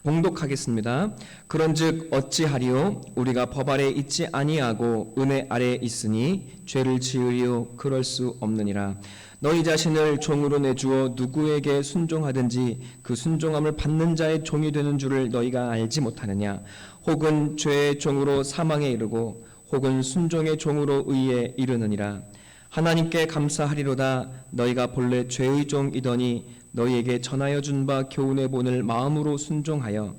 봉독하겠습니다. 그런즉 어찌하리요? 우리가 법 아래 있지 아니하고 은혜 아래 있으니 죄를 지으리요? 그럴 수 없느니라. 너희 자신을 종으로 내주어 누구에게 순종하든지 그 순종함을 받는 자의 종이 되는 줄을 너희가 알지 못하느냐? 혹은 죄의 종으로 사망에 이르고 혹은 순종의 종으로 의에 이르느니라. 하나님께 감사하리로다. 너희가 본래 죄의 종이더니 너희에게 전하여 준 바 교훈의 본을 마음으로 순종하여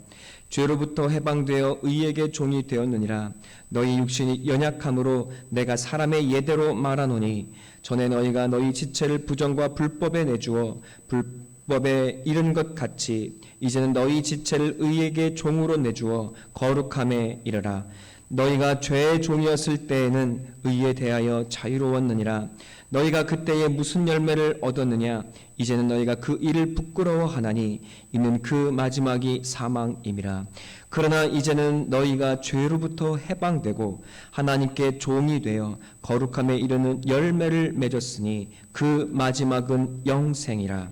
죄로부터 해방되어 의에게 종이 되었느니라. 너희 육신이 연약함으로 내가 사람의 예대로 말하노니 전에 너희가 너희 지체를 부정과 불법에 내주어 불법에 이른 것 같이 이제는 너희 지체를 의에게 종으로 내주어 거룩함에 이르라. 너희가 죄의 종이었을 때에는 의에 대하여 자유로웠느니라. 너희가 그때에 무슨 열매를 얻었느냐? 이제는 너희가 그 일을 부끄러워하나니 이는 그 마지막이 사망임이라. 그러나 이제는 너희가 죄로부터 해방되고 하나님께 종이 되어 거룩함에 이르는 열매를 맺었으니 그 마지막은 영생이라.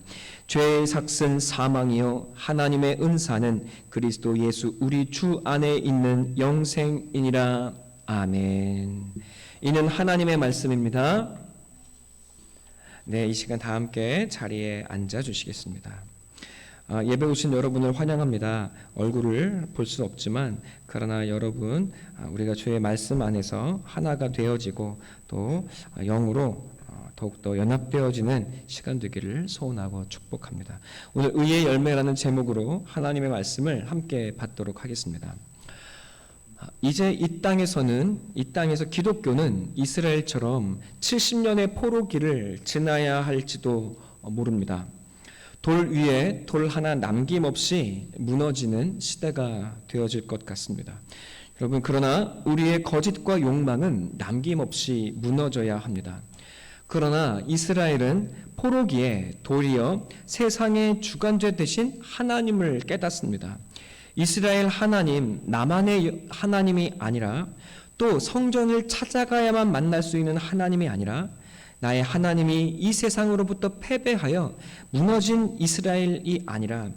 죄의 삭은 사망이요 하나님의 은사는 그리스도 예수 우리 주 안에 있는 영생이니라. 아멘. 이는 하나님의 말씀입니다. 네, 이 시간 다 함께 자리에 앉아 주시겠습니다. 예배 오신 여러분을 환영합니다. 얼굴을 볼 수 없지만 그러나 여러분 우리가 주의 말씀 안에서 하나가 되어지고 또 영으로 더욱더 연합되어지는 시간 되기를 소원하고 축복합니다. 오늘 의의 열매라는 제목으로 하나님의 말씀을 함께 받도록 하겠습니다. 이제 이 땅에서 기독교는 이스라엘처럼 70년의 포로기를 지나야 할지도 모릅니다. 돌 위에 돌 하나 남김없이 무너지는 시대가 되어질 것 같습니다. 여러분, 그러나 우리의 거짓과 욕망은 남김없이 무너져야 합니다. 그러나 이스라엘은 포로기에 도리어 세상의 주관자 되신 하나님을 깨닫습니다. 이스라엘 하나님, 나만의 하나님이 아니라 또 성전을 찾아가야만 만날 수 있는 하나님이 아니라 나의 하나님이 이 세상으로부터 패배하여 무너진 이스라엘이 아니라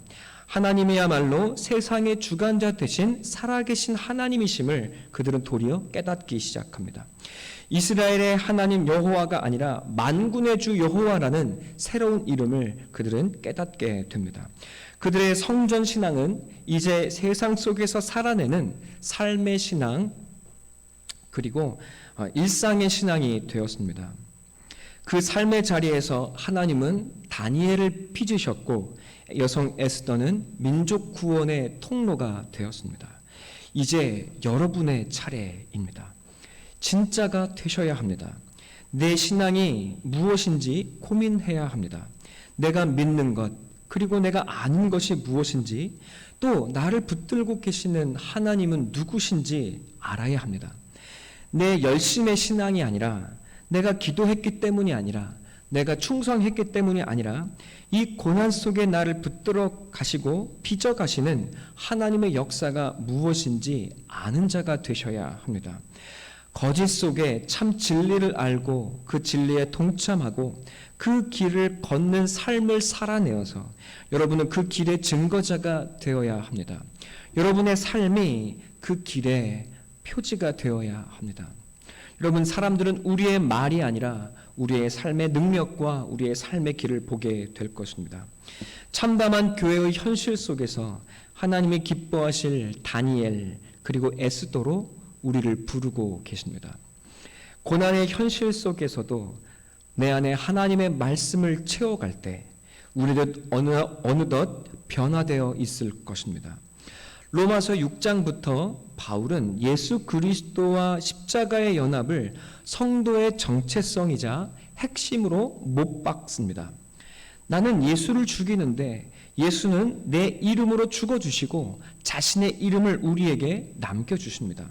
하나님이야말로 세상의 주관자 되신 살아계신 하나님이심을 그들은 도리어 깨닫기 시작합니다. 이스라엘의 하나님 여호와가 아니라 만군의 주 여호와라는 새로운 이름을 그들은 깨닫게 됩니다. 그들의 성전 신앙은 이제 세상 속에서 살아내는 삶의 신앙 그리고 일상의 신앙이 되었습니다. 그 삶의 자리에서 하나님은 다니엘을 빚으셨고 여성 에스더는 민족 구원의 통로가 되었습니다. 이제 여러분의 차례입니다. 진짜가 되셔야 합니다. 내 신앙이 무엇인지 고민해야 합니다. 내가 믿는 것 그리고 내가 아는 것이 무엇인지 또 나를 붙들고 계시는 하나님은 누구신지 알아야 합니다. 내 열심의 신앙이 아니라 내가 기도했기 때문이 아니라 내가 충성했기 때문이 아니라 이 고난 속에 나를 붙들어 가시고 빚어 가시는 하나님의 역사가 무엇인지 아는 자가 되셔야 합니다. 거짓 속에 참 진리를 알고 그 진리에 동참하고 그 길을 걷는 삶을 살아내어서 여러분은 그 길의 증거자가 되어야 합니다. 여러분의 삶이 그 길의 표지가 되어야 합니다. 여러분, 사람들은 우리의 말이 아니라 우리의 삶의 능력과 우리의 삶의 길을 보게 될 것입니다. 참담한 교회의 현실 속에서 하나님이 기뻐하실 다니엘 그리고 에스더로 우리를 부르고 계십니다. 고난의 현실 속에서도 내 안에 하나님의 말씀을 채워갈 때 우리도 어느덧 변화되어 있을 것입니다. 로마서 6장부터 바울은 예수 그리스도와 십자가의 연합을 성도의 정체성이자 핵심으로 못 박습니다. 나는 예수를 죽이는데 예수는 내 이름으로 죽어주시고 자신의 이름을 우리에게 남겨주십니다.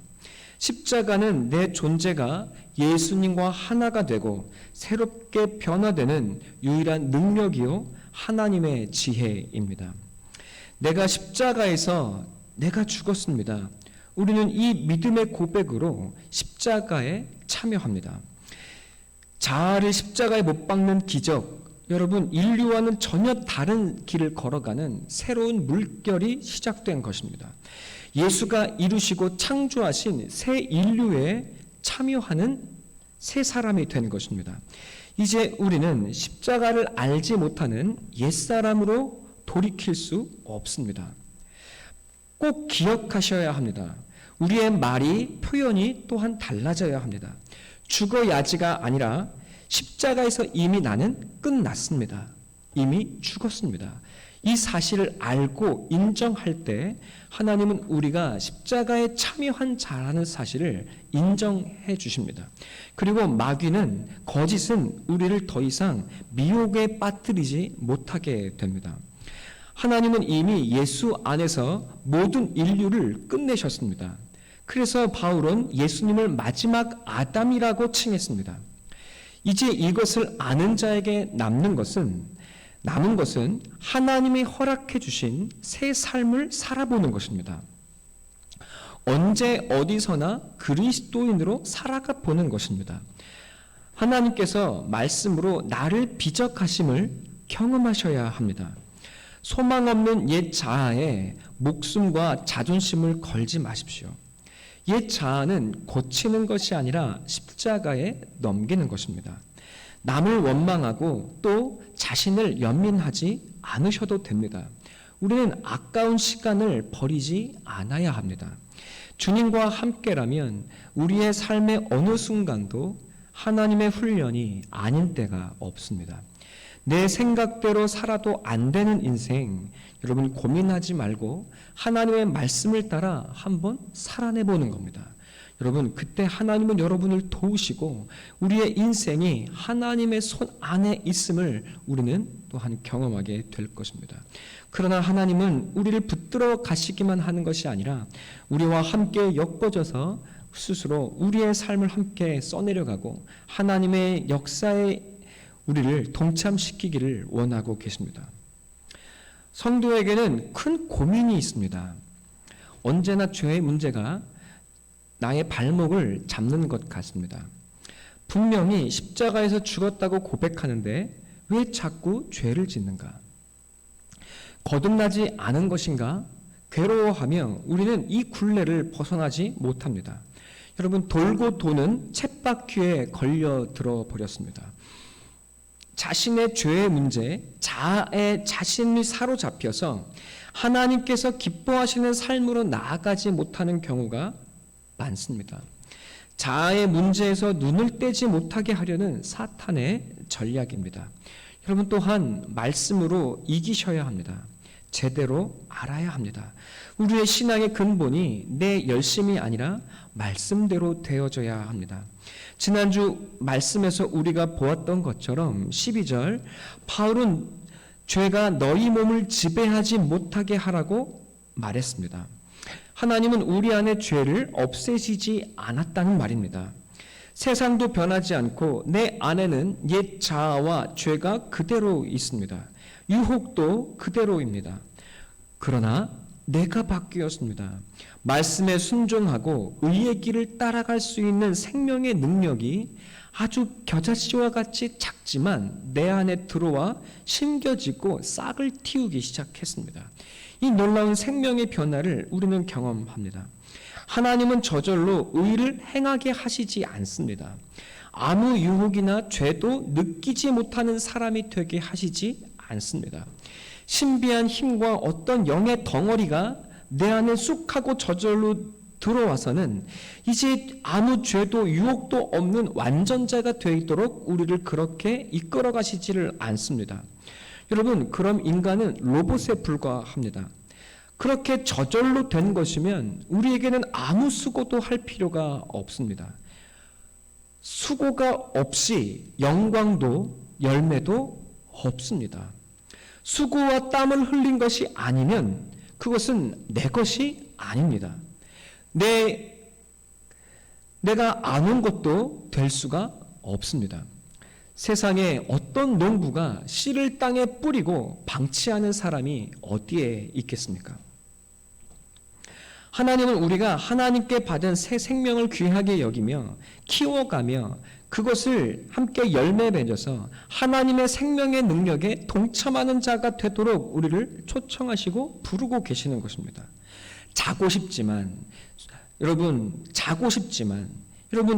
십자가는 내 존재가 예수님과 하나가 되고 새롭게 변화되는 유일한 능력이요 하나님의 지혜입니다. 내가 십자가에서 내가 죽었습니다. 우리는 이 믿음의 고백으로 십자가에 참여합니다. 자아를 십자가에 못 박는 기적, 여러분, 인류와는 전혀 다른 길을 걸어가는 새로운 물결이 시작된 것입니다. 예수가 이루시고 창조하신 새 인류에 참여하는 새 사람이 된 것입니다. 이제 우리는 십자가를 알지 못하는 옛사람으로 돌이킬 수 없습니다. 꼭 기억하셔야 합니다. 우리의 말이, 표현이 또한 달라져야 합니다. 죽어야지가 아니라 십자가에서 이미 나는 끝났습니다. 이미 죽었습니다. 이 사실을 알고 인정할 때 하나님은 우리가 십자가에 참여한 자라는 사실을 인정해 주십니다. 그리고 마귀는, 거짓은 우리를 더 이상 미혹에 빠뜨리지 못하게 됩니다. 하나님은 이미 예수 안에서 모든 인류를 끝내셨습니다. 그래서 바울은 예수님을 마지막 아담이라고 칭했습니다. 이제 이것을 아는 자에게 남은 것은 하나님이 허락해 주신 새 삶을 살아보는 것입니다. 언제 어디서나 그리스도인으로 살아가 보는 것입니다. 하나님께서 말씀으로 나를 비적하심을 경험하셔야 합니다. 소망 없는 옛 자아에 목숨과 자존심을 걸지 마십시오. 옛 자아는 고치는 것이 아니라 십자가에 넘기는 것입니다. 남을 원망하고 또 자신을 연민하지 않으셔도 됩니다. 우리는 아까운 시간을 버리지 않아야 합니다. 주님과 함께라면 우리의 삶의 어느 순간도 하나님의 훈련이 아닌 때가 없습니다. 내 생각대로 살아도 안 되는 인생, 여러분 고민하지 말고 하나님의 말씀을 따라 한번 살아내보는 겁니다. 여러분, 그때 하나님은 여러분을 도우시고 우리의 인생이 하나님의 손 안에 있음을 우리는 또한 경험하게 될 것입니다. 그러나 하나님은 우리를 붙들어 가시기만 하는 것이 아니라 우리와 함께 엮어져서 스스로 우리의 삶을 함께 써내려가고 하나님의 역사에 우리를 동참시키기를 원하고 계십니다. 성도에게는 큰 고민이 있습니다. 언제나 죄의 문제가 나의 발목을 잡는 것 같습니다. 분명히 십자가에서 죽었다고 고백하는데 왜 자꾸 죄를 짓는가? 거듭나지 않은 것인가? 괴로워하며 우리는 이 굴레를 벗어나지 못합니다. 여러분, 돌고 도는 쳇바퀴에 걸려들어 버렸습니다. 자신의 죄의 문제, 자아의 자신이 사로잡혀서 하나님께서 기뻐하시는 삶으로 나아가지 못하는 경우가 많습니다. 자아의 문제에서 눈을 떼지 못하게 하려는 사탄의 전략입니다. 여러분, 또한 말씀으로 이기셔야 합니다. 제대로 알아야 합니다. 우리의 신앙의 근본이 내 열심이 아니라 말씀대로 되어져야 합니다. 지난주 말씀에서 우리가 보았던 것처럼 12절, 바울은 죄가 너희 몸을 지배하지 못하게 하라고 말했습니다. 하나님은 우리 안에 죄를 없애시지 않았다는 말입니다. 세상도 변하지 않고 내 안에는 옛 자아와 죄가 그대로 있습니다. 유혹도 그대로입니다. 그러나 내가 바뀌었습니다. 말씀에 순종하고 의의 길을 따라갈 수 있는 생명의 능력이 아주 겨자씨와 같이 작지만 내 안에 들어와 심겨지고 싹을 틔우기 시작했습니다. 이 놀라운 생명의 변화를 우리는 경험합니다. 하나님은 저절로 의를 행하게 하시지 않습니다. 아무 유혹이나 죄도 느끼지 못하는 사람이 되게 하시지 않습니다. 신비한 힘과 어떤 영의 덩어리가 내 안에 쑥 하고 저절로 들어와서는 이제 아무 죄도 유혹도 없는 완전자가 되도록 우리를 그렇게 이끌어 가시지를 않습니다. 여러분, 그럼 인간은 로봇에 불과합니다. 그렇게 저절로 된 것이면 우리에게는 아무 수고도 할 필요가 없습니다. 수고가 없이 영광도 열매도 없습니다. 수고와 땀을 흘린 것이 아니면 그것은 내 것이 아닙니다. 내가 아는 것도 될 수가 없습니다. 세상에 어떤 농부가 씨를 땅에 뿌리고 방치하는 사람이 어디에 있겠습니까? 하나님은 우리가 하나님께 받은 새 생명을 귀하게 여기며 키워가며 그것을 함께 열매 맺어서 하나님의 생명의 능력에 동참하는 자가 되도록 우리를 초청하시고 부르고 계시는 것입니다. 자고 싶지만 여러분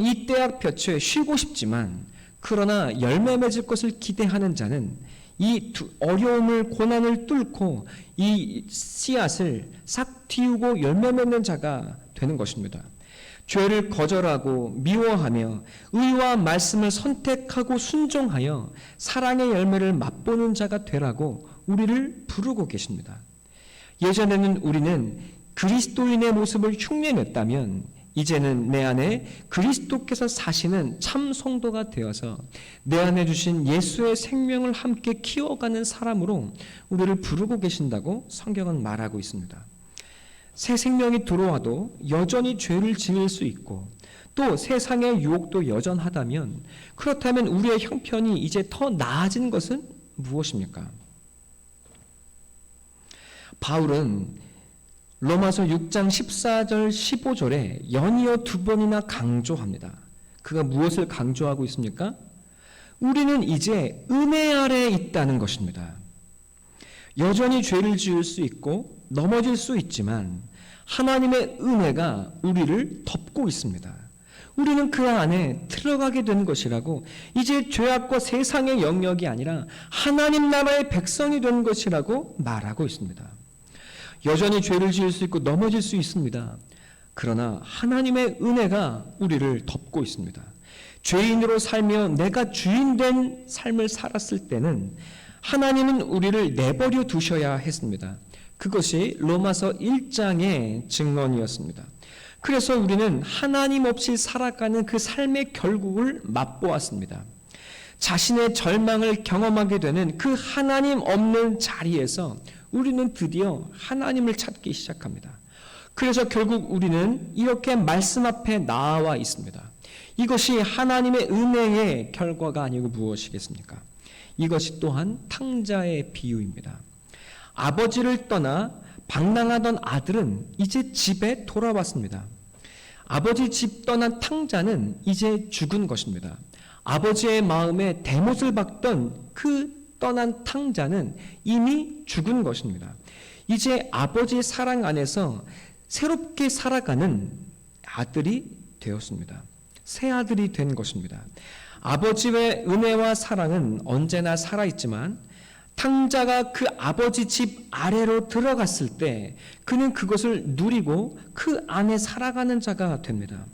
이 때학 볕에 쉬고 싶지만 그러나 열매 맺을 것을 기대하는 자는 이 어려움을 고난을 뚫고 이 씨앗을 싹 틔우고 열매 맺는 자가 되는 것입니다. 죄를 거절하고 미워하며 의와 말씀을 선택하고 순종하여 사랑의 열매를 맛보는 자가 되라고 우리를 부르고 계십니다. 예전에는 우리는 그리스도인의 모습을 흉내냈다면 이제는 내 안에 그리스도께서 사시는 참 성도가 되어서 내 안에 주신 예수의 생명을 함께 키워가는 사람으로 우리를 부르고 계신다고 성경은 말하고 있습니다. 새 생명이 들어와도 여전히 죄를 지을 수 있고 또 세상의 유혹도 여전하다면 그렇다면 우리의 형편이 이제 더 나아진 것은 무엇입니까? 바울은 로마서 6장 14절 15절에 연이어 2번이나 강조합니다. 그가 무엇을 강조하고 있습니까? 우리는 이제 은혜 아래에 있다는 것입니다. 여전히 죄를 지을 수 있고 넘어질 수 있지만 하나님의 은혜가 우리를 덮고 있습니다. 우리는 그 안에 들어가게 된 것이라고, 이제 죄악과 세상의 영역이 아니라 하나님 나라의 백성이 된 것이라고 말하고 있습니다. 여전히 죄를 지을 수 있고 넘어질 수 있습니다. 그러나 하나님의 은혜가 우리를 덮고 있습니다. 죄인으로 살며 내가 주인된 삶을 살았을 때는 하나님은 우리를 내버려 두셔야 했습니다. 그것이 로마서 1장의 증언이었습니다. 그래서 우리는 하나님 없이 살아가는 그 삶의 결국을 맛보았습니다. 자신의 절망을 경험하게 되는 그 하나님 없는 자리에서 우리는 드디어 하나님을 찾기 시작합니다. 그래서 결국 우리는 이렇게 말씀 앞에 나와 있습니다. 이것이 하나님의 은혜의 결과가 아니고 무엇이겠습니까? 이것이 또한 탕자의 비유입니다. 아버지를 떠나 방랑하던 아들은 이제 집에 돌아왔습니다. 아버지 집 떠난 탕자는 이제 죽은 것입니다. 아버지의 마음에 대못을 박던 그 떠난 탕자는 이미 죽은 것입니다. 이제 아버지의 사랑 안에서 새롭게 살아가는 아들이 되었습니다. 새 아들이 된 것입니다. 아버지의 은혜와 사랑은 언제나 살아있지만 탕자가 그 아버지 집 아래로 들어갔을 때 그는 그것을 누리고 그 안에 살아가는 자가 됩니다.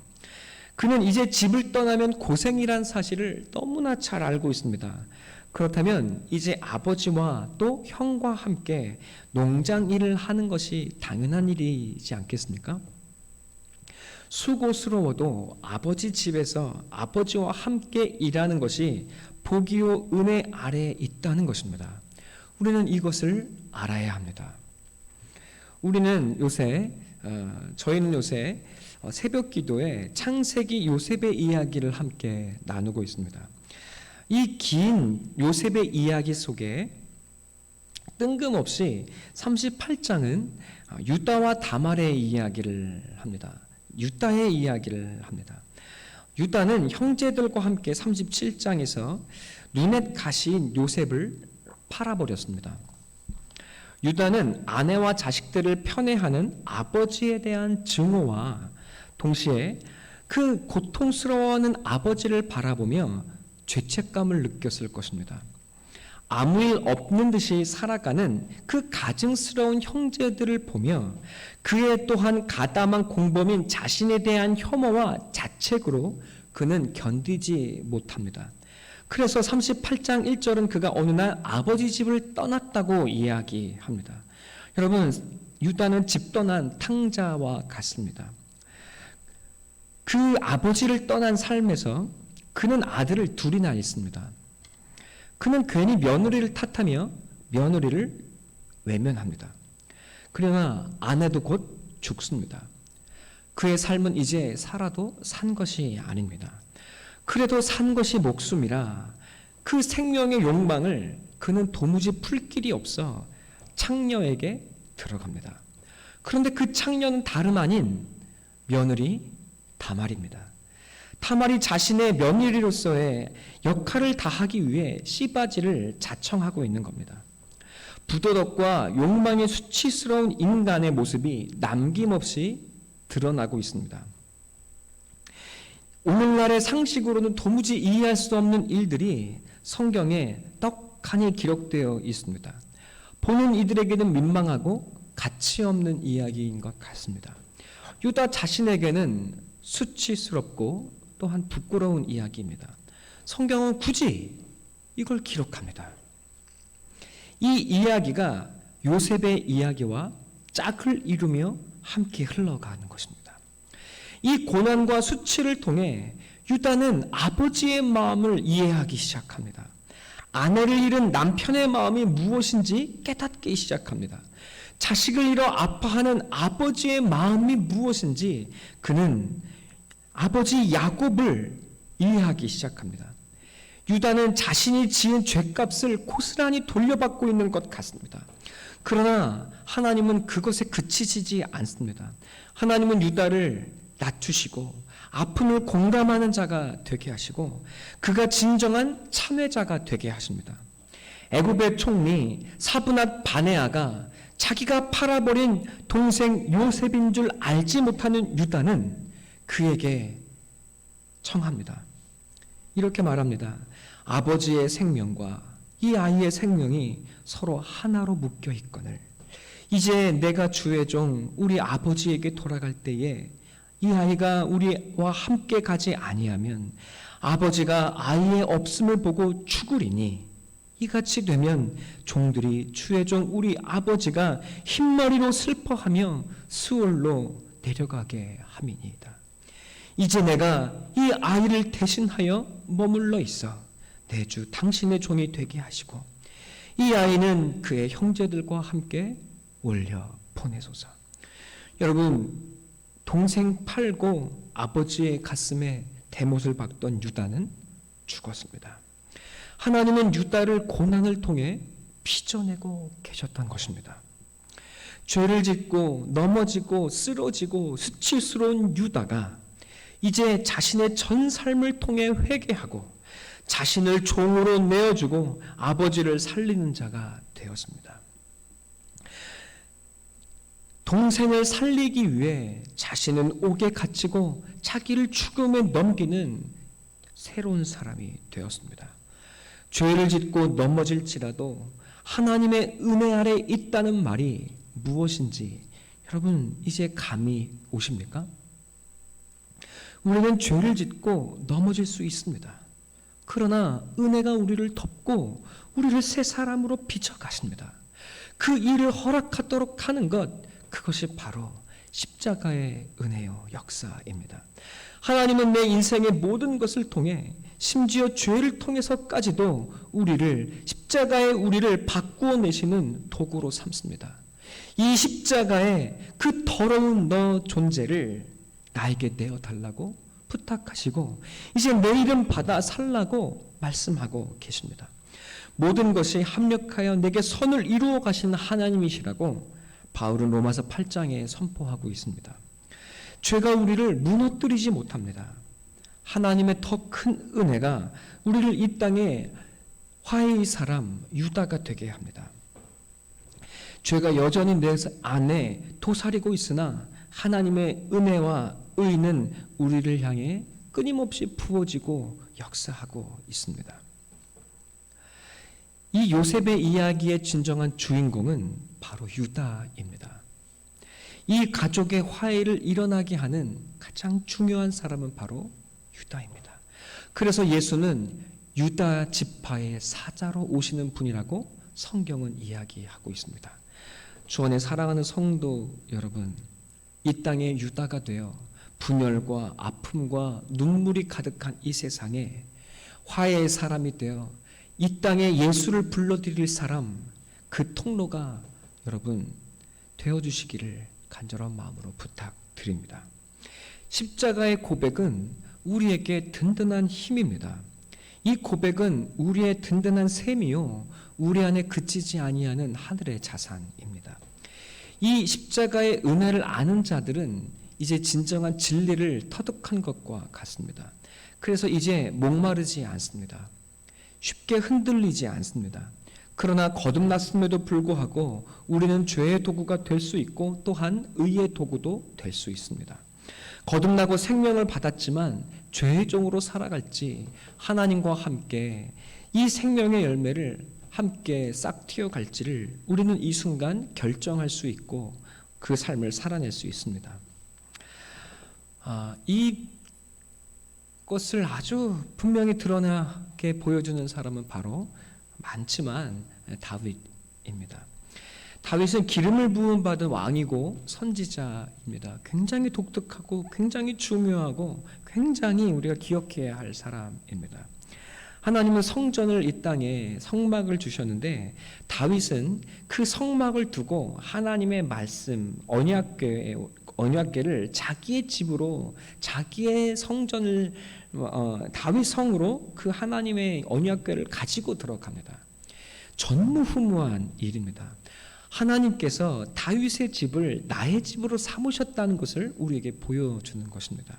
그는 이제 집을 떠나면 고생이란 사실을 너무나 잘 알고 있습니다. 그렇다면 이제 아버지와 또 형과 함께 농장 일을 하는 것이 당연한 일이지 않겠습니까? 수고스러워도 아버지 집에서 아버지와 함께 일하는 것이 복이요 은혜 아래에 있다는 것입니다. 우리는 이것을 알아야 합니다. 저희는 요새 새벽 기도에 창세기 요셉의 이야기를 함께 나누고 있습니다. 이 긴 요셉의 이야기 속에 뜬금없이 38장은 유다와 다말의 이야기를 합니다. 유다의 이야기를 합니다. 유다는 형제들과 함께 37장에서 눈엣 가시인 요셉을 팔아버렸습니다. 유다는 아내와 자식들을 편애하는 아버지에 대한 증오와 동시에 그 고통스러워하는 아버지를 바라보며 죄책감을 느꼈을 것입니다. 아무 일 없는 듯이 살아가는 그 가증스러운 형제들을 보며 그의 또한 가담한 공범인 자신에 대한 혐오와 자책으로 그는 견디지 못합니다. 그래서 38장 1절은 그가 어느 날 아버지 집을 떠났다고 이야기합니다. 여러분, 유다는 집 떠난 탕자와 같습니다. 그 아버지를 떠난 삶에서 그는 아들을 둘이나 있습니다. 그는 괜히 며느리를 탓하며 며느리를 외면합니다. 그러나 아내도 곧 죽습니다. 그의 삶은 이제 살아도 산 것이 아닙니다. 그래도 산 것이 목숨이라 그 생명의 욕망을 그는 도무지 풀 길이 없어 창녀에게 들어갑니다. 그런데 그 창녀는 다름 아닌 며느리 다말입니다. 타말이 자신의 며느리로서의 역할을 다하기 위해 씨바지를 자청하고 있는 겁니다. 부도덕과 욕망의 수치스러운 인간의 모습이 남김없이 드러나고 있습니다. 오늘날의 상식으로는 도무지 이해할 수 없는 일들이 성경에 떡하니 기록되어 있습니다. 보는 이들에게는 민망하고 가치 없는 이야기인 것 같습니다. 유다 자신에게는 수치스럽고 또한 부끄러운 이야기입니다. 성경은 굳이 이걸 기록합니다. 이 이야기가 요셉의 이야기와 짝을 이루며 함께 흘러가는 것입니다. 이 고난과 수치를 통해 유다는 아버지의 마음을 이해하기 시작합니다. 아내를 잃은 남편의 마음이 무엇인지 깨닫기 시작합니다. 자식을 잃어 아파하는 아버지의 마음이 무엇인지 그는 아버지 야곱을 이해하기 시작합니다. 유다는 자신이 지은 죄값을 고스란히 돌려받고 있는 것 같습니다. 그러나 하나님은 그것에 그치시지 않습니다. 하나님은 유다를 낮추시고 아픔을 공감하는 자가 되게 하시고 그가 진정한 참회자가 되게 하십니다. 애굽의 총리 사브낫 바네아가 자기가 팔아버린 동생 요셉인 줄 알지 못하는 유다는 그에게 청합니다. 이렇게 말합니다. 아버지의 생명과 이 아이의 생명이 서로 하나로 묶여 있거늘 이제 내가 주의 종 우리 아버지에게 돌아갈 때에 이 아이가 우리와 함께 가지 아니하면 아버지가 아이의 없음을 보고 죽으리니 이같이 되면 종들이 주의 종 우리 아버지가 흰머리로 슬퍼하며 수월로 내려가게 함이니이다. 이제 내가 이 아이를 대신하여 머물러 있어 내 주 당신의 종이 되게 하시고 이 아이는 그의 형제들과 함께 올려 보내소서. 여러분, 동생 팔고 아버지의 가슴에 대못을 박던 유다는 죽었습니다. 하나님은 유다를 고난을 통해 빚어내고 계셨던 것입니다. 죄를 짓고 넘어지고 쓰러지고 수치스러운 유다가 이제 자신의 전 삶을 통해 회개하고 자신을 종으로 내어주고 아버지를 살리는 자가 되었습니다. 동생을 살리기 위해 자신은 옥에 갇히고 자기를 죽음에 넘기는 새로운 사람이 되었습니다. 죄를 짓고 넘어질지라도 하나님의 은혜 아래 있다는 말이 무엇인지 여러분 이제 감이 오십니까? 우리는 죄를 짓고 넘어질 수 있습니다. 그러나 은혜가 우리를 덮고 우리를 새 사람으로 비춰가십니다. 그 일을 허락하도록 하는 것, 그것이 바로 십자가의 은혜요 역사입니다. 하나님은 내 인생의 모든 것을 통해 심지어 죄를 통해서까지도 우리를 십자가의 우리를 바꾸어 내시는 도구로 삼습니다. 이 십자가의 그 더러운 너 존재를 나에게 내어달라고 부탁하시고 이제 내 이름 받아 살라고 말씀하고 계십니다. 모든 것이 합력하여 내게 선을 이루어 가시는 하나님이시라고 바울은 로마서 8장에 선포하고 있습니다. 죄가 우리를 무너뜨리지 못합니다. 하나님의 더 큰 은혜가 우리를 이 땅에 화해의 사람 유다가 되게 합니다. 죄가 여전히 내 안에 도사리고 있으나 하나님의 은혜와 의는 우리를 향해 끊임없이 부어지고 역사하고 있습니다. 이 요셉의 이야기의 진정한 주인공은 바로 유다입니다. 이 가족의 화해를 일어나게 하는 가장 중요한 사람은 바로 유다입니다. 그래서 예수는 유다 지파의 사자로 오시는 분이라고 성경은 이야기하고 있습니다. 주 안에 사랑하는 성도 여러분, 이 땅에 유다가 되어 분열과 아픔과 눈물이 가득한 이 세상에 화해의 사람이 되어 이 땅에 예수를 불러드릴 사람, 그 통로가 여러분 되어주시기를 간절한 마음으로 부탁드립니다. 십자가의 고백은 우리에게 든든한 힘입니다. 이 고백은 우리의 든든한 셈이요 우리 안에 그치지 아니하는 하늘의 자산입니다. 이 십자가의 은혜를 아는 자들은 이제 진정한 진리를 터득한 것과 같습니다. 그래서 이제 목마르지 않습니다. 쉽게 흔들리지 않습니다. 그러나 거듭났음에도 불구하고 우리는 죄의 도구가 될 수 있고 또한 의의 도구도 될 수 있습니다. 거듭나고 생명을 받았지만 죄의 종으로 살아갈지 하나님과 함께 이 생명의 열매를 함께 싹 틔어갈지를 우리는 이 순간 결정할 수 있고 그 삶을 살아낼 수 있습니다. 이 것을 아주 분명히 드러나게 보여주는 사람은 바로 많지만 다윗입니다. 다윗은 기름을 부음 받은 왕이고 선지자입니다. 굉장히 독특하고 굉장히 중요하고 굉장히 우리가 기억해야 할 사람입니다. 하나님은 성전을 이 땅에 성막을 주셨는데 다윗은 그 성막을 두고 하나님의 말씀 언약궤를 자기의 집으로 자기의 성전을 다윗 성으로 그 하나님의 언약궤를 가지고 들어갑니다. 전무후무한 일입니다. 하나님께서 다윗의 집을 나의 집으로 삼으셨다는 것을 우리에게 보여주는 것입니다.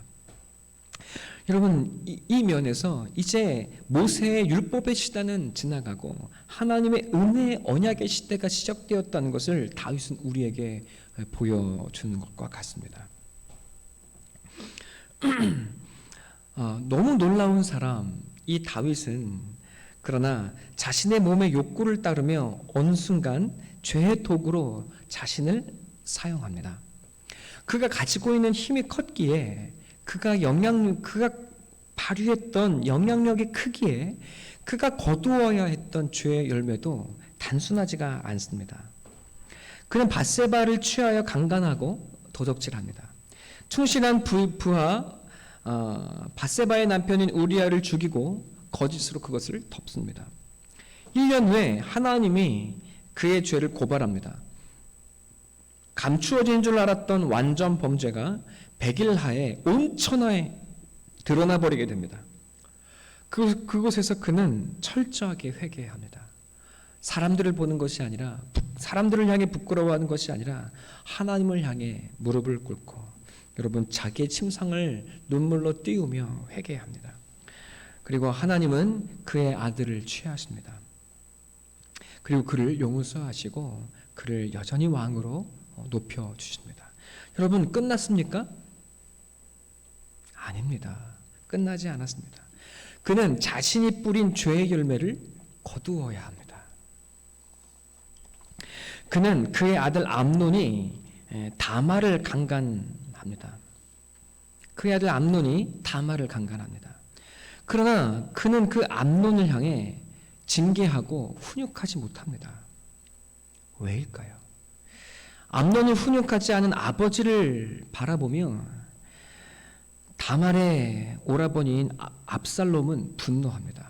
여러분, 이 면에서 이제 모세의 율법의 시대는 지나가고 하나님의 은혜의 언약의 시대가 시작되었다는 것을 다윗은 우리에게 보여주는 것과 같습니다. 너무 놀라운 사람 이 다윗은 그러나 자신의 몸의 욕구를 따르며 어느 순간 죄의 도구로 자신을 사용합니다. 그가 가지고 있는 힘이 컸기에 그가 발휘했던 영향력의 크기에 그가 거두어야 했던 죄의 열매도 단순하지가 않습니다. 그는 밧세바를 취하여 강간하고 도적질합니다. 충실한 부하 밧세바의 남편인 우리아를 죽이고 거짓으로 그것을 덮습니다. 1년 후에 하나님이 그의 죄를 고발합니다. 감추어진 줄 알았던 완전 범죄가 100일 하에 온 천하에 드러나 버리게 됩니다. 그곳에서 그는 철저하게 회개합니다. 사람들을 보는 것이 아니라 사람들을 향해 부끄러워하는 것이 아니라 하나님을 향해 무릎을 꿇고 여러분 자기의 침상을 눈물로 띄우며 회개합니다. 그리고 하나님은 그의 아들을 취하십니다. 그리고 그를 용서하시고 그를 여전히 왕으로 높여주십니다. 여러분 끝났습니까? 아닙니다. 끝나지 않았습니다. 그는 자신이 뿌린 죄의 열매를 거두어야 합니다. 그는 그의 아들 암논이 다말을 강간합니다. 그의 아들 암논이 다말을 강간합니다. 그러나 그는 그 암논을 향해 징계하고 훈육하지 못합니다. 왜일까요? 암논을 훈육하지 않은 아버지를 바라보며 다말의 오라버니인 압살롬은 분노합니다.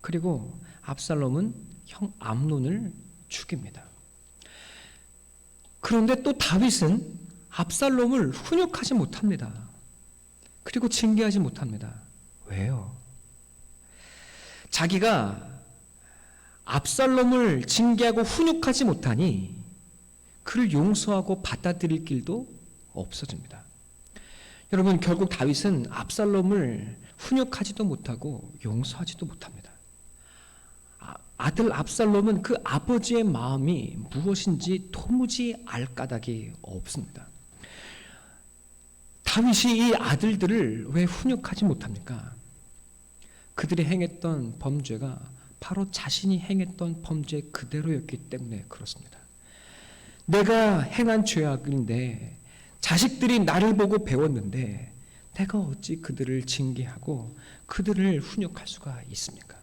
그리고 압살롬은 형 암논을 죽입니다. 그런데 또 다윗은 압살롬을 훈육하지 못합니다. 그리고 징계하지 못합니다. 왜요? 자기가 압살롬을 징계하고 훈육하지 못하니 그를 용서하고 받아들일 길도 없어집니다. 여러분 결국 다윗은 압살롬을 훈육하지도 못하고 용서하지도 못합니다. 아들 압살롬은 그 아버지의 마음이 무엇인지 도무지 알 까닭이 없습니다. 다윗이 이 아들들을 왜 훈육하지 못합니까? 그들이 행했던 범죄가 바로 자신이 행했던 범죄 그대로였기 때문에 그렇습니다. 내가 행한 죄악인데 자식들이 나를 보고 배웠는데 내가 어찌 그들을 징계하고 그들을 훈육할 수가 있습니까?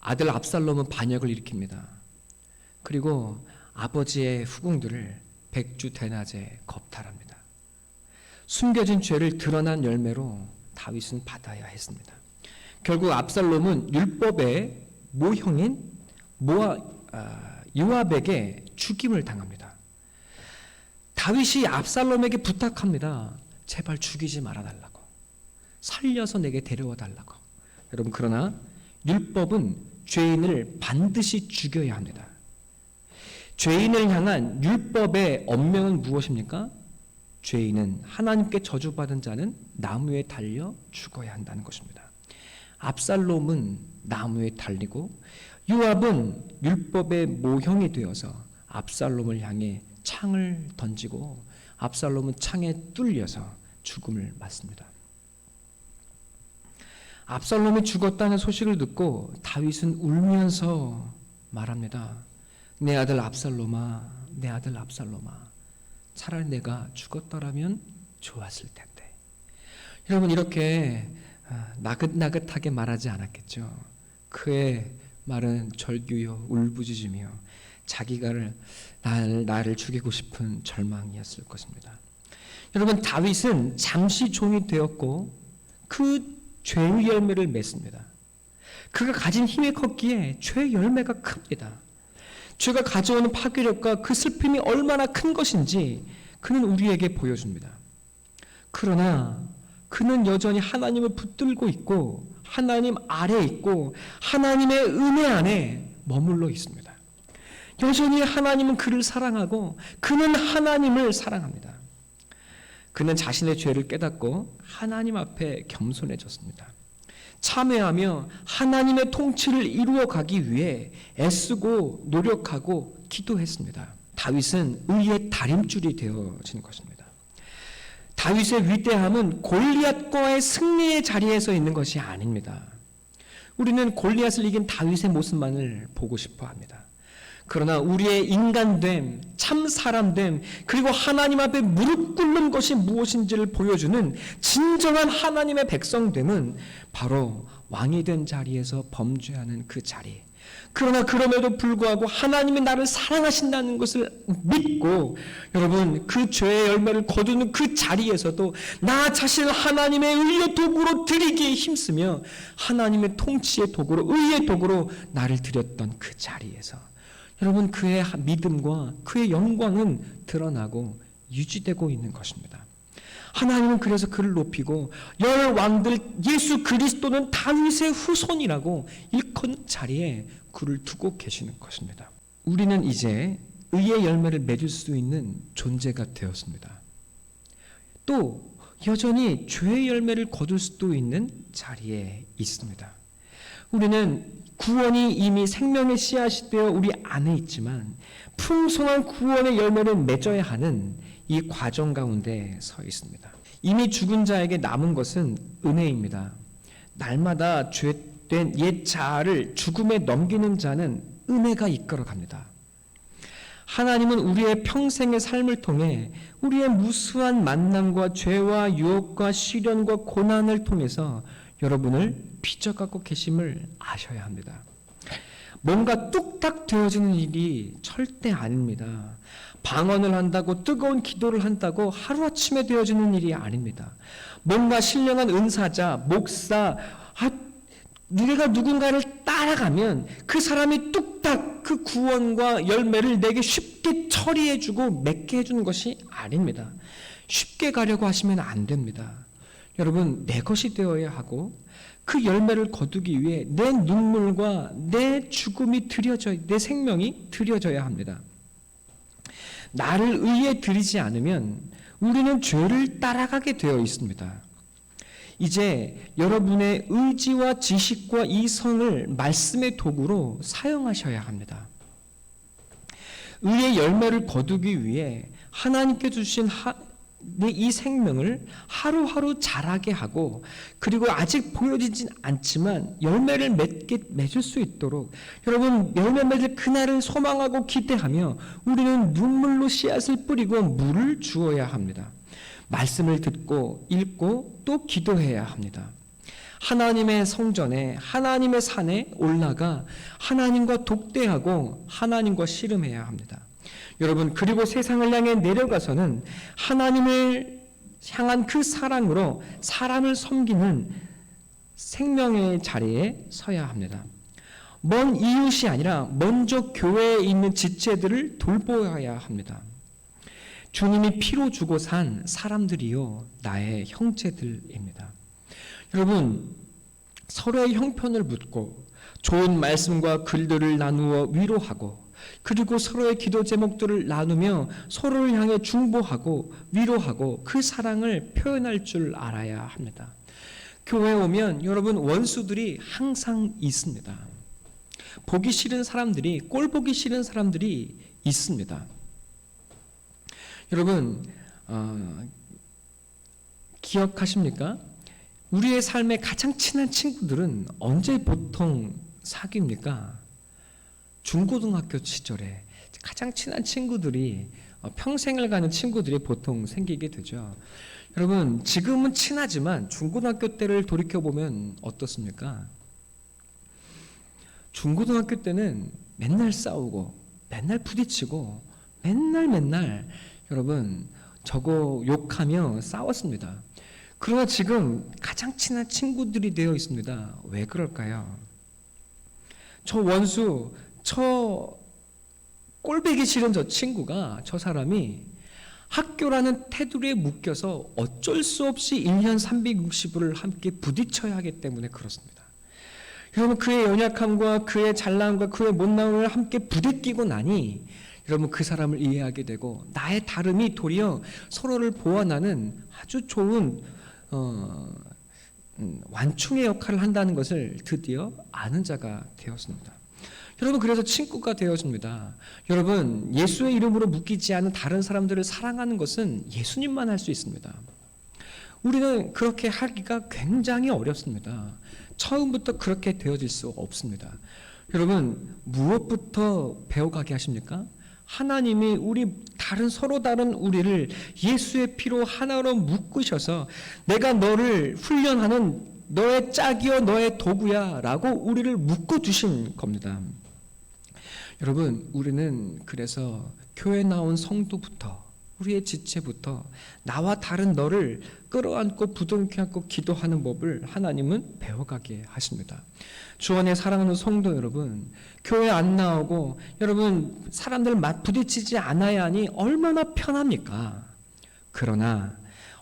아들 압살롬은 반역을 일으킵니다. 그리고 아버지의 후궁들을 백주대낮에 겁탈합니다. 숨겨진 죄를 드러난 열매로 다윗은 받아야 했습니다. 결국 압살롬은 율법의 모형인 요압에게 죽임을 당합니다. 다윗이 압살롬에게 부탁합니다. 제발 죽이지 말아달라고. 살려서 내게 데려와 달라고. 여러분 그러나 율법은 죄인을 반드시 죽여야 합니다. 죄인을 향한 율법의 엄명은 무엇입니까? 죄인은 하나님께 저주받은 자는 나무에 달려 죽어야 한다는 것입니다. 압살롬은 나무에 달리고 요압은 율법의 모형이 되어서 압살롬을 향해 창을 던지고 압살롬은 창에 뚫려서 죽음을 맞습니다. 압살롬이 죽었다는 소식을 듣고 다윗은 울면서 말합니다. 내 아들 압살롬아, 내 아들 압살롬아, 차라리 내가 죽었더라면 좋았을 텐데. 여러분, 이렇게 나긋나긋하게 말하지 않았겠죠. 그의 말은 절규요 울부짖으며 자기가 나를 죽이고 싶은 절망이었을 것입니다. 여러분, 다윗은 잠시 종이 되었고 그 죄의 열매를 맺습니다. 그가 가진 힘이 컸기에 죄의 열매가 큽니다. 죄가 가져오는 파괴력과 그 슬픔이 얼마나 큰 것인지 그는 우리에게 보여줍니다. 그러나 그는 여전히 하나님을 붙들고 있고 하나님 아래에 있고 하나님의 은혜 안에 머물러 있습니다. 여전히 하나님은 그를 사랑하고 그는 하나님을 사랑합니다. 그는 자신의 죄를 깨닫고 하나님 앞에 겸손해졌습니다. 참회하며 하나님의 통치를 이루어 가기 위해 애쓰고 노력하고 기도했습니다. 다윗은 의의 다림줄이 되어진 것입니다. 다윗의 위대함은 골리앗과의 승리의 자리에서 있는 것이 아닙니다. 우리는 골리앗을 이긴 다윗의 모습만을 보고 싶어 합니다. 그러나 우리의 인간됨, 참 사람됨, 그리고 하나님 앞에 무릎 꿇는 것이 무엇인지를 보여주는 진정한 하나님의 백성됨은 바로 왕이 된 자리에서 범죄하는 그 자리. 그러나 그럼에도 불구하고 하나님이 나를 사랑하신다는 것을 믿고 여러분 그 죄의 열매를 거두는 그 자리에서도 나 자신을 하나님의 의의 도구로 드리기에 힘쓰며 하나님의 통치의 도구로 의의 도구로 나를 드렸던 그 자리에서 여러분 그의 믿음과 그의 영광은 드러나고 유지되고 있는 것입니다. 하나님은 그래서 그를 높이고 열 왕들 예수 그리스도는 다윗의 후손이라고 일컫는 자리에 그를 두고 계시는 것입니다. 우리는 이제 의의 열매를 맺을 수 있는 존재가 되었습니다. 또 여전히 죄의 열매를 거둘 수도 있는 자리에 있습니다. 우리는 구원이 이미 생명의 씨앗이 되어 우리 안에 있지만 풍성한 구원의 열매를 맺어야 하는 이 과정 가운데 서 있습니다. 이미 죽은 자에게 남은 것은 은혜입니다. 날마다 죄된 옛 자아를 죽음에 넘기는 자는 은혜가 이끌어 갑니다. 하나님은 우리의 평생의 삶을 통해 우리의 무수한 만남과 죄와 유혹과 시련과 고난을 통해서 여러분을 빚어가고 계심을 아셔야 합니다. 뭔가 뚝딱 되어지는 일이 절대 아닙니다. 방언을 한다고 뜨거운 기도를 한다고 하루아침에 되어지는 일이 아닙니다. 뭔가 신령한 은사자, 목사, 내가 누군가를 따라가면 그 사람이 뚝딱 그 구원과 열매를 내게 쉽게 처리해주고 맺게 해주는 것이 아닙니다. 쉽게 가려고 하시면 안 됩니다. 여러분, 내 것이 되어야 하고 그 열매를 거두기 위해 내 눈물과 내 죽음이 내 생명이 드려져야 합니다. 나를 의에 들이지 않으면 우리는 죄를 따라가게 되어 있습니다. 이제 여러분의 의지와 지식과 이성을 말씀의 도구로 사용하셔야 합니다. 의의 열매를 거두기 위해 하나님께 주신 이 생명을 하루하루 자라게 하고 그리고 아직 보여지진 않지만 열매를 맺을 수 있도록 여러분 열매 맺을 그날을 소망하고 기대하며 우리는 눈물로 씨앗을 뿌리고 물을 주어야 합니다. 말씀을 듣고 읽고 또 기도해야 합니다. 하나님의 성전에 하나님의 산에 올라가 하나님과 독대하고 하나님과 씨름해야 합니다. 여러분 그리고 세상을 향해 내려가서는 하나님을 향한 그 사랑으로 사람을 섬기는 생명의 자리에 서야 합니다. 먼 이웃이 아니라 먼저 교회에 있는 지체들을 돌보아야 합니다. 주님이 피로 주고 산 사람들이요 나의 형제들입니다. 여러분 서로의 형편을 묻고 좋은 말씀과 글들을 나누어 위로하고 그리고 서로의 기도 제목들을 나누며 서로를 향해 중보하고 위로하고 그 사랑을 표현할 줄 알아야 합니다. 교회에 오면 여러분 원수들이 항상 있습니다. 보기 싫은 사람들이, 꼴 보기 싫은 사람들이 있습니다. 여러분 기억하십니까? 우리의 삶에 가장 친한 친구들은 언제 보통 사귀입니까? 중고등학교 시절에 가장 친한 친구들이, 평생을 가는 친구들이 보통 생기게 되죠. 여러분 지금은 친하지만 중고등학교 때를 돌이켜보면 어떻습니까? 중고등학교 때는 맨날 싸우고 맨날 부딪히고 맨날 여러분 저거 욕하며 싸웠습니다. 그러나 지금 가장 친한 친구들이 되어 있습니다. 왜 그럴까요? 저 원수, 저 꼴배기 싫은 저 친구가, 저 사람이 학교라는 테두리에 묶여서 어쩔 수 없이 1년 365를 함께 부딪혀야 하기 때문에 그렇습니다. 여러분 그의 연약함과 그의 잘남과 그의 못남을 함께 부딪히고 나니 여러분 그 사람을 이해하게 되고 나의 다름이 도리어 서로를 보완하는 아주 좋은 완충의 역할을 한다는 것을 드디어 아는 자가 되었습니다. 여러분 그래서 친구가 되어집니다. 여러분 예수의 이름으로 묶이지 않은 다른 사람들을 사랑하는 것은 예수님만 할 수 있습니다. 우리는 그렇게 하기가 굉장히 어렵습니다. 처음부터 그렇게 되어질 수 없습니다. 여러분 무엇부터 배워가게 하십니까? 하나님이 서로 다른 우리를 예수의 피로 하나로 묶으셔서 내가 너를 훈련하는 너의 짝이요 너의 도구야 라고 우리를 묶어주신 겁니다. 여러분 우리는 그래서 교회 나온 성도부터 우리의 지체부터 나와 다른 너를 끌어안고 부둥켜 안고 기도하는 법을 하나님은 배워가게 하십니다. 주 안에 사랑하는 성도 여러분, 교회 안 나오고 여러분 사람들 부딪히지 않아야 하니 얼마나 편합니까? 그러나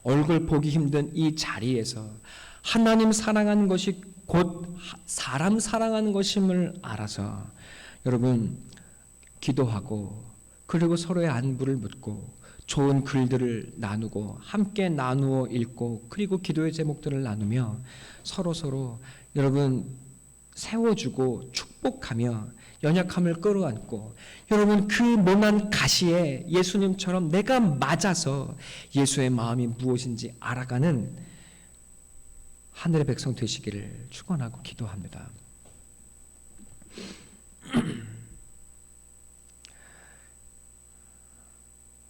얼굴 보기 힘든 이 자리에서 하나님 사랑하는 것이 곧 사람 사랑하는 것임을 알아서 여러분 기도하고 그리고 서로의 안부를 묻고 좋은 글들을 나누고 함께 나누어 읽고 그리고 기도의 제목들을 나누며 서로 여러분 세워주고 축복하며 연약함을 끌어안고 여러분 그 모난 가시에 예수님처럼 내가 맞아서 예수의 마음이 무엇인지 알아가는 하늘의 백성 되시기를 축원하고 기도합니다.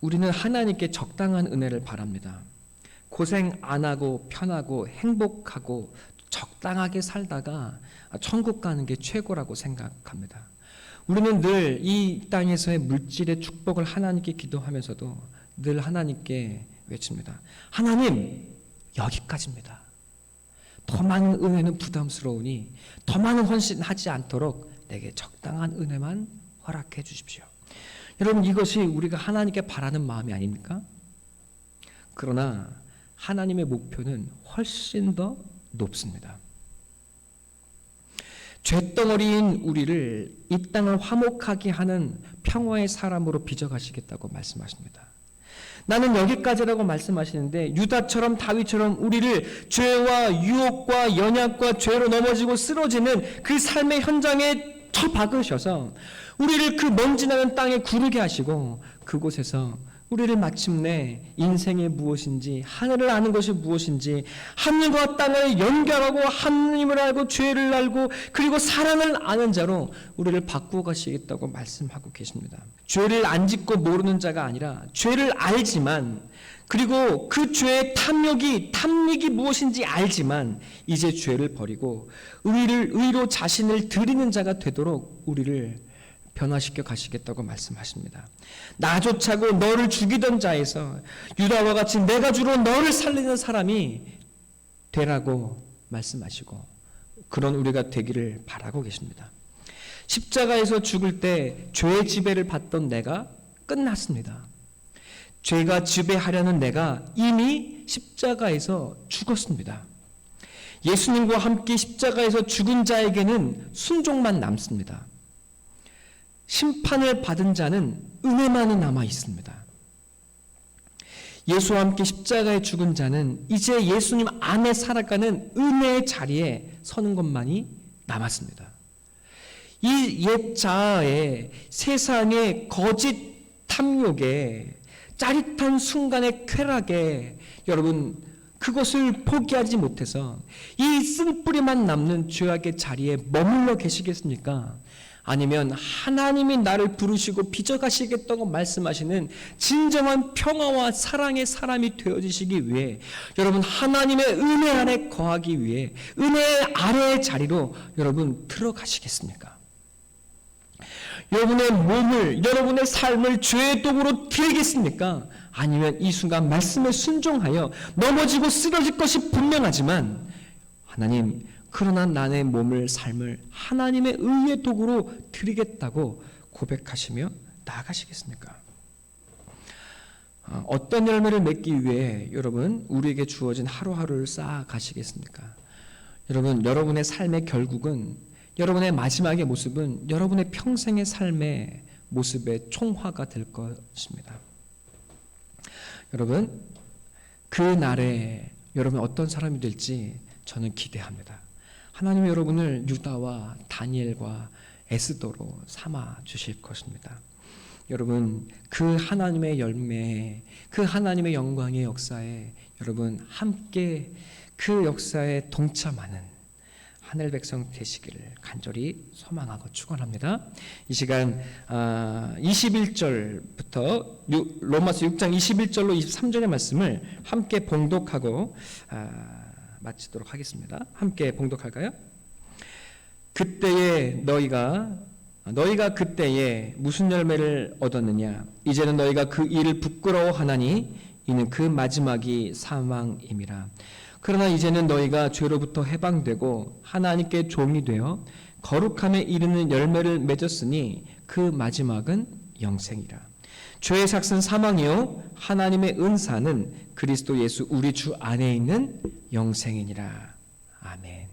우리는 하나님께 적당한 은혜를 바랍니다. 고생 안 하고 편하고 행복하고 적당하게 살다가 천국 가는 게 최고라고 생각합니다. 우리는 늘 이 땅에서의 물질의 축복을 하나님께 기도하면서도 늘 하나님께 외칩니다. 하나님, 여기까지입니다. 더 많은 은혜는 부담스러우니 더 많은 헌신하지 않도록 내게 적당한 은혜만 허락해 주십시오. 여러분 이것이 우리가 하나님께 바라는 마음이 아닙니까? 그러나 하나님의 목표는 훨씬 더 높습니다. 쇳덩어리인 우리를 이 땅을 화목하게 하는 평화의 사람으로 빚어가시겠다고 말씀하십니다. 나는 여기까지라고 말씀하시는데 유다처럼 다윗처럼 우리를 죄와 유혹과 연약과 죄로 넘어지고 쓰러지는 그 삶의 현장에 처박으셔서 우리를 그 먼지나는 땅에 구르게 하시고 그곳에서 우리를 마침내 인생이 무엇인지 하늘을 아는 것이 무엇인지 하늘과 땅을 연결하고 하나님을 알고 죄를 알고 그리고 사랑을 아는 자로 우리를 바꾸어 가시겠다고 말씀하고 계십니다. 죄를 안 짓고 모르는 자가 아니라 죄를 알지만 그리고 그 죄의 탐닉이 무엇인지 알지만 이제 죄를 버리고 의로 자신을 드리는 자가 되도록 우리를 변화시켜 가시겠다고 말씀하십니다. 나조차고 너를 죽이던 자에서 유다와 같이 내가 주로 너를 살리는 사람이 되라고 말씀하시고 그런 우리가 되기를 바라고 계십니다. 십자가에서 죽을 때 죄의 지배를 받던 내가 끝났습니다. 죄가 지배하려는 내가 이미 십자가에서 죽었습니다. 예수님과 함께 십자가에서 죽은 자에게는 순종만 남습니다. 심판을 받은 자는 은혜만이 남아 있습니다. 예수와 함께 십자가에 죽은 자는 이제 예수님 안에 살아가는 은혜의 자리에 서는 것만이 남았습니다. 이 옛 자아의 세상의 거짓 탐욕에 짜릿한 순간의 쾌락에 여러분 그것을 포기하지 못해서 이 쓴뿌리만 남는 죄악의 자리에 머물러 계시겠습니까? 아니면 하나님이 나를 부르시고 빚어가시겠다고 말씀하시는 진정한 평화와 사랑의 사람이 되어지시기 위해 여러분 하나님의 은혜 안에 거하기 위해 은혜 아래의 자리로 여러분 들어가시겠습니까? 여러분의 몸을, 여러분의 삶을 죄의 도구로 드리겠습니까? 아니면 이 순간 말씀에 순종하여 넘어지고 쓰러질 것이 분명하지만 하나님, 그러나 나의 몸을, 삶을 하나님의 의의 도구로 드리겠다고 고백하시며 나아가시겠습니까? 어떤 열매를 맺기 위해 여러분 우리에게 주어진 하루하루를 쌓아가시겠습니까? 여러분, 여러분의 삶의 결국은, 여러분의 마지막의 모습은 여러분의 평생의 삶의 모습의 총화가 될 것입니다. 여러분, 그 날에 여러분 어떤 사람이 될지 저는 기대합니다. 하나님이 여러분을 유다와 다니엘과 에스더로 삼아 주실 것입니다. 여러분, 그 하나님의 열매, 그 하나님의 영광의 역사에 여러분 함께 그 역사에 동참하는 하늘 백성 되시기를 간절히 소망하고 축원합니다. 이 시간 21절부터 로마서 6장 21절로 23절의 말씀을 함께 봉독하고 마치도록 하겠습니다. 함께 봉독할까요? 그때에 너희가 그때에 무슨 열매를 얻었느냐? 이제는 너희가 그 일을 부끄러워하나니 이는 그 마지막이 사망임이라. 그러나 이제는 너희가 죄로부터 해방되고 하나님께 종이 되어 거룩함에 이르는 열매를 맺었으니 그 마지막은 영생이라. 죄의 삭은 사망이요 하나님의 은사는 그리스도 예수 우리 주 안에 있는 영생이니라. 아멘.